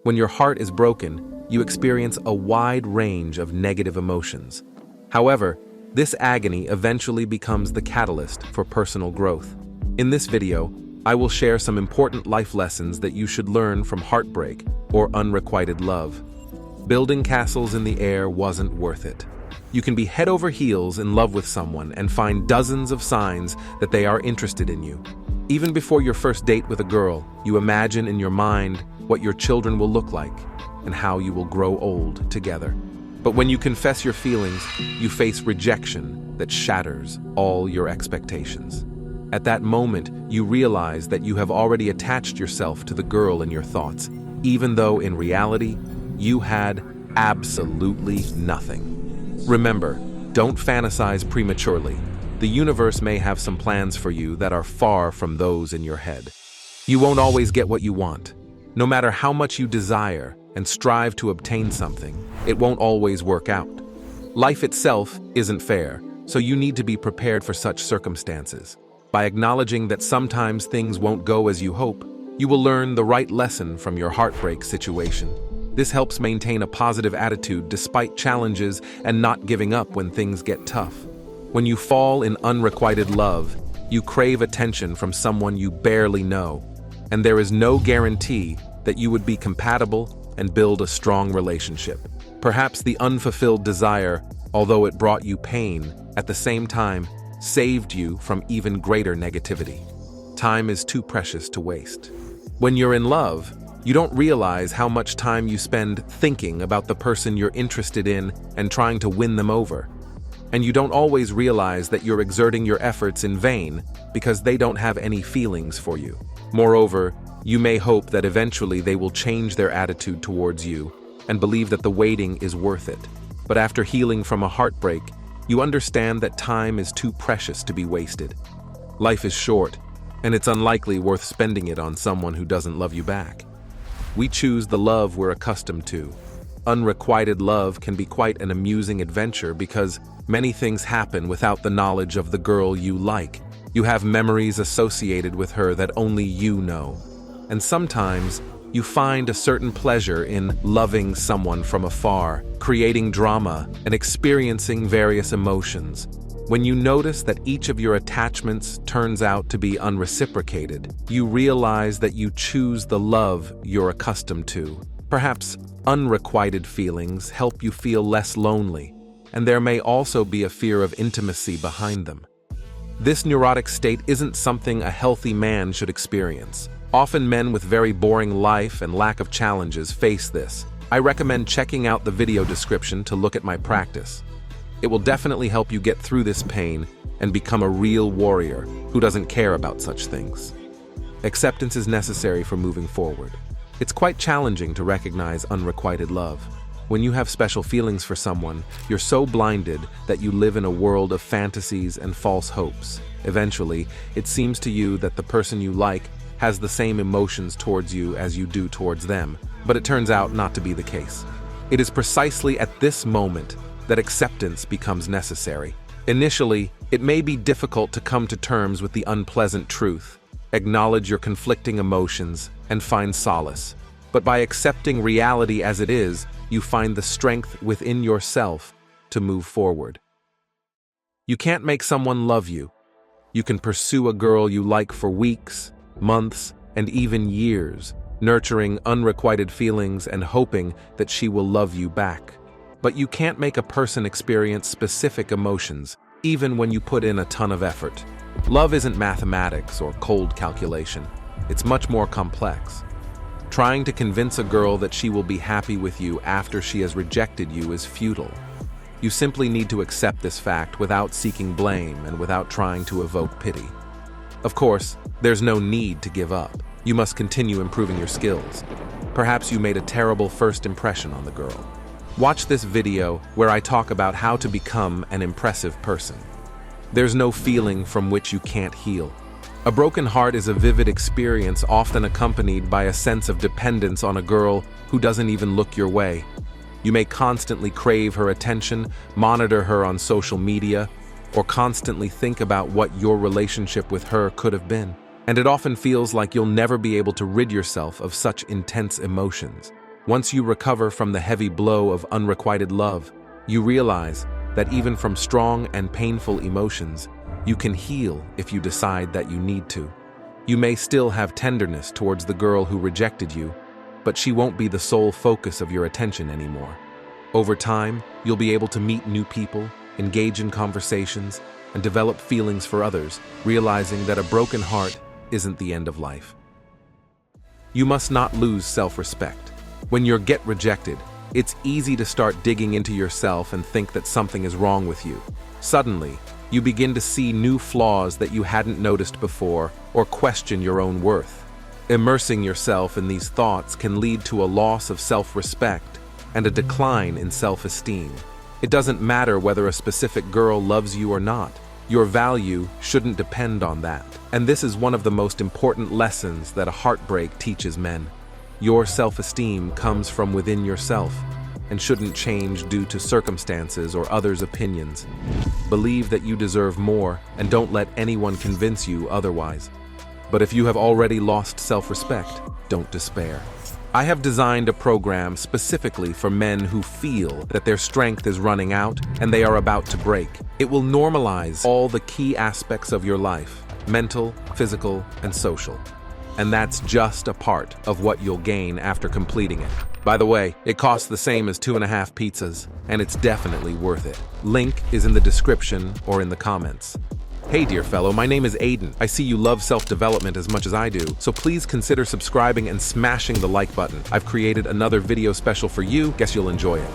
When your heart is broken, you experience a wide range of negative emotions. However, this agony eventually becomes the catalyst for personal growth. In this video, I will share some important life lessons that you should learn from heartbreak or unrequited love. Building castles in the air wasn't worth it. You can be head over heels in love with someone and find dozens of signs that they are interested in you. Even before your first date with a girl, you imagine in your mind what your children will look like and how you will grow old together. But when you confess your feelings, you face rejection that shatters all your expectations. At that moment, you realize that you have already attached yourself to the girl in your thoughts, even though in reality, you had absolutely nothing. Remember, don't fantasize prematurely. The universe may have some plans for you that are far from those in your head. You won't always get what you want. No matter how much you desire and strive to obtain something, it won't always work out. Life itself isn't fair, so you need to be prepared for such circumstances. By acknowledging that sometimes things won't go as you hope, you will learn the right lesson from your heartbreak situation. This helps maintain a positive attitude despite challenges and not giving up when things get tough. When you fall in unrequited love, you crave attention from someone you barely know, and there is no guarantee that you would be compatible and build a strong relationship. Perhaps the unfulfilled desire, although it brought you pain, at the same time saved you from even greater negativity. Time is too precious to waste. When you're in love, you don't realize how much time you spend thinking about the person you're interested in and trying to win them over. And you don't always realize that you're exerting your efforts in vain because they don't have any feelings for you. Moreover, you may hope that eventually they will change their attitude towards you and believe that the waiting is worth it. But after healing from a heartbreak, you understand that time is too precious to be wasted. Life is short, and it's unlikely worth spending it on someone who doesn't love you back. We choose the love we're accustomed to. Unrequited love can be quite an amusing adventure because many things happen without the knowledge of the girl you like. You have memories associated with her that only you know. And sometimes you find a certain pleasure in loving someone from afar, creating drama, and experiencing various emotions. When you notice that each of your attachments turns out to be unreciprocated, you realize that you choose the love you're accustomed to. Perhaps unrequited feelings help you feel less lonely, and there may also be a fear of intimacy behind them. This neurotic state isn't something a healthy man should experience. Often men with very boring life and lack of challenges face this. I recommend checking out the video description to look at my practice. It will definitely help you get through this pain and become a real warrior who doesn't care about such things. Acceptance is necessary for moving forward. It's quite challenging to recognize unrequited love. When you have special feelings for someone, you're so blinded that you live in a world of fantasies and false hopes. Eventually, it seems to you that the person you like has the same emotions towards you as you do towards them, but it turns out not to be the case. It is precisely at this moment that acceptance becomes necessary. Initially, it may be difficult to come to terms with the unpleasant truth, acknowledge your conflicting emotions, and find solace. But by accepting reality as it is, you find the strength within yourself to move forward. You can't make someone love you. You can pursue a girl you like for weeks, months, and even years, nurturing unrequited feelings and hoping that she will love you back. But you can't make a person experience specific emotions, even when you put in a ton of effort. Love isn't mathematics or cold calculation. It's much more complex. Trying to convince a girl that she will be happy with you after she has rejected you is futile. You simply need to accept this fact without seeking blame and without trying to evoke pity. Of course, there's no need to give up. You must continue improving your skills. Perhaps you made a terrible first impression on the girl. Watch this video where I talk about how to become an impressive person. There's no feeling from which you can't heal. A broken heart is a vivid experience often accompanied by a sense of dependence on a girl who doesn't even look your way. You may constantly crave her attention, monitor her on social media, or constantly think about what your relationship with her could have been. And it often feels like you'll never be able to rid yourself of such intense emotions. Once you recover from the heavy blow of unrequited love, you realize that even from strong and painful emotions, you can heal if you decide that you need to. You may still have tenderness towards the girl who rejected you, but she won't be the sole focus of your attention anymore. Over time, you'll be able to meet new people, engage in conversations, and develop feelings for others, realizing that a broken heart isn't the end of life. You must not lose self-respect. When you get rejected, it's easy to start digging into yourself and think that something is wrong with you. Suddenly, you begin to see new flaws that you hadn't noticed before or question your own worth. Immersing yourself in these thoughts can lead to a loss of self-respect and a decline in self-esteem. It doesn't matter whether a specific girl loves you or not. Your value shouldn't depend on that. And this is one of the most important lessons that a heartbreak teaches men. Your self-esteem comes from within yourself and shouldn't change due to circumstances or others' opinions. Believe that you deserve more and don't let anyone convince you otherwise. But if you have already lost self-respect, don't despair. I have designed a program specifically for men who feel that their strength is running out and they are about to break. It will normalize all the key aspects of your life: mental, physical, and social. And that's just a part of what you'll gain after completing it. By the way, it costs the same as 2.5 pizzas, and it's definitely worth it. Link is in the description or in the comments. Hey dear fellow, my name is Aiden. I see you love self-development as much as I do, so please consider subscribing and smashing the like button. I've created another video special for you. Guess you'll enjoy it.